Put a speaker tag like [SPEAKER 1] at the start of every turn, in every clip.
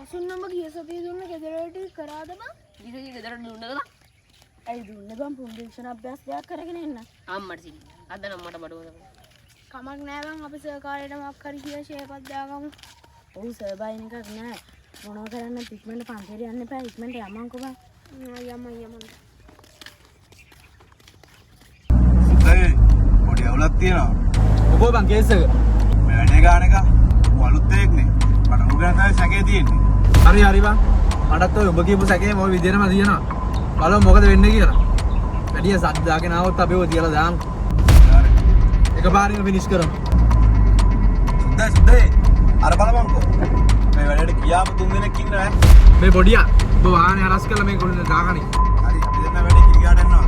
[SPEAKER 1] හසුන්නම ගිය සතියේ දුන්න ගෙදරට කරාද බං?
[SPEAKER 2] ගිහේ ගෙදරට දුන්නද?
[SPEAKER 1] ඇයි දුන්නේ බං පුන්දේක්ෂණ අභ්‍යාසයක් කරගෙන එන්න.
[SPEAKER 2] අම්මට සිල්. අද නම් මට බඩවල.
[SPEAKER 1] කමක් නෑ බං අපි සර්කාරයට මොකක් හරි කියලා ෂේප්පක් දාගමු. ඔව් සර් බයින් එකක් නෑ. මොනවා කරන්න ඉක්මනට පන්තියට යන්න එපා. ඉක්මනට යමන්කෝ බං. යමන්.
[SPEAKER 3] ඒ පොඩි අවුලක් තියෙනවා.
[SPEAKER 4] මොකෝ බං කේස් එක?
[SPEAKER 3] මේ වැඩේ ගන්න එක වලුත් එකනේ. මට උගන තමයි සැකේ තියෙන්නේ.
[SPEAKER 4] හරි බං. මටත් ඔය ඔබ කියපු සැකේ මොකද විදියටම තියෙනවා. බලමු මොකද වෙන්නේ කියලා. වැඩි සද්ද දාගෙන ආවොත් අපි ඔය තියලා දාමු. එකපාරින්ම ෆිනිෂ් කරමු.
[SPEAKER 3] සුද්දේ අර බලපන්කෝ. මේ වැඩේට කියාම 3 දිනක් ඉන්න නෑ.
[SPEAKER 4] මේ පොඩියා ඔබ වාහනේ හරස් කරලා මේ කොල්ලෙන් දාගනි.
[SPEAKER 3] හරි අපි දෙන්න වැඩේ කිරිගාට යනවා.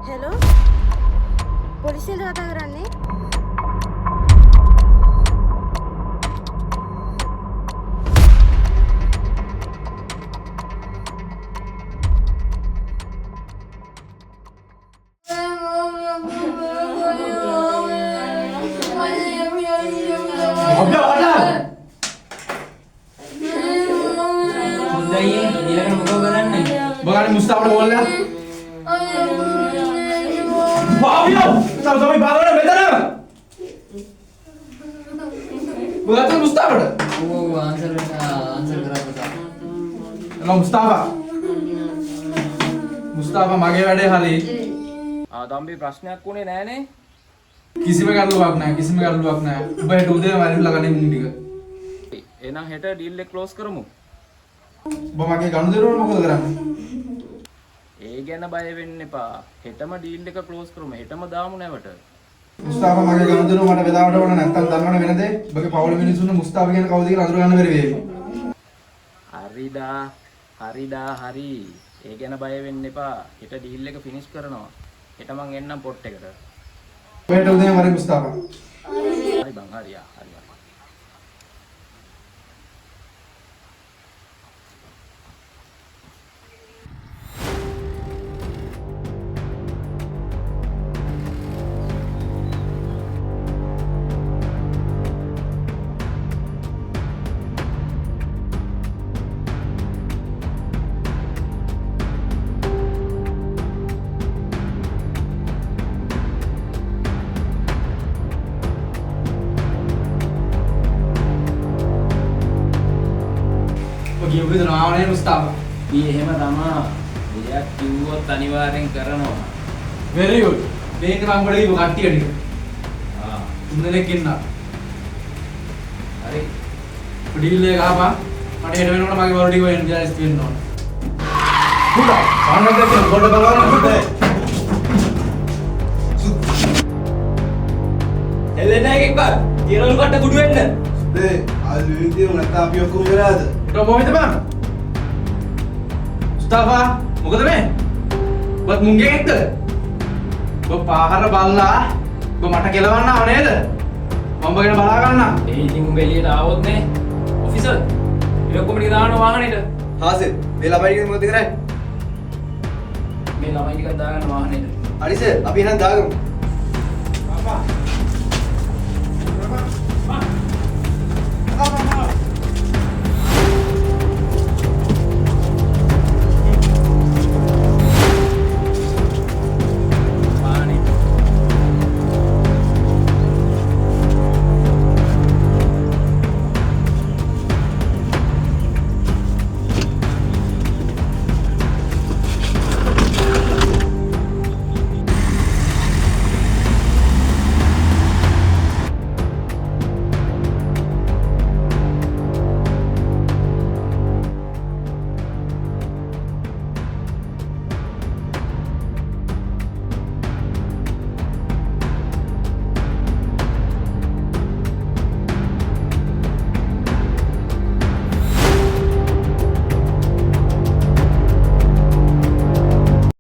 [SPEAKER 1] හෙලෝ පොලිසියට කතා කරන්නේ
[SPEAKER 4] බගානේ මුස්තාෆට ඕල්ලා Wow, sama-sama balon betul. Bukan Mustafa.
[SPEAKER 5] Oh, answer berapa?
[SPEAKER 4] Hello Mustafa. Mustafa mage වැඩේ හරි.
[SPEAKER 5] තම්බි ප්‍රශ්නයක් උනේ නෑනේ.
[SPEAKER 4] කිසිම ගැටලුවක් නෑ. ඔබ හෙට උදේ වරිලා ගන්නේ මුන් ටික.
[SPEAKER 5] එහෙනම් හෙට ඩීල් එක ක්ලෝස් කරමු.
[SPEAKER 4] ඔබ මගේ ගනුදෙනුවර මොකද කරන්නේ?
[SPEAKER 5] ඒ ගැන බය වෙන්න එපා. හෙටම ඩීල් එක ක්ලෝස් කරමු. හෙටම දාමු නැවට.
[SPEAKER 4] මුස්තාෆා මගේ ගනුදෙනුව මට වෙලාවට ඕන නැත්තම් දන්නවනේ වෙන දේ. ඔබගේ පවුල මිනිස්සුන්ට මුස්තාෆා කියන කවුද කියලා අඳුර ගන්න බැරි වේවි.
[SPEAKER 5] හරි. ඒ ගැන බය වෙන්න එපා. හෙට ඩීල් එක ෆිනිෂ් කරනවා. හෙට මං එන්නම් පොට් එකට.
[SPEAKER 4] හෙට උදේ මරි මුස්තාෆා.
[SPEAKER 5] හරි බං හරි.
[SPEAKER 4] ඔබ කියපු නාමනේ මුස්තාෆා.
[SPEAKER 5] ඊ එහෙම තමා. එයා කිව්වොත් අනිවාර්යෙන් කරනවා.
[SPEAKER 4] very good. මේක නම් වල ඉව කට්ටිය ටික. තුන්දෙනෙක් ඉන්න.
[SPEAKER 5] හරි.
[SPEAKER 4] ඩීල් එක ගහපන්. මට හෙට වෙනකොට මගේ වල ටික වෙන විදිහට ස්ට් වෙන්න ඕන. පුතා, සාන්නත් දෙන්න පොඩ බලන්න පුතේ.
[SPEAKER 5] එල්ලෙන්නේ නැහැ එක්ක. තියරලු කට කුඩු වෙන්න.
[SPEAKER 3] සුද්දේ ආල් විදියම නැත්නම් අපි ඔක්කොම ඉවරද?
[SPEAKER 4] මොකද බං? මුස්තාෆා මොකද මේ? ඔබත් මුංගෙන් එක්කද? ඔබ පාහර බල්ලා ඔබ මට කෙලවන්න ආව නේද? මම ඔබගෙන බලා ගන්නම්.
[SPEAKER 5] ඒ ඉතින් උඹ එළියට ආවොත් නේ. ඔෆිසර්. ඉතින් ඔක්කොම ටික දාන්න වාහනේට.
[SPEAKER 3] හාසිල් මේ ළමයි ටික මොකද කරන්නේ?
[SPEAKER 5] මේ ළමයි ටික දාගන්න වාහනේට.
[SPEAKER 3] හරි සර් අපි එහෙනම් දාගමු.
[SPEAKER 4] පාපා.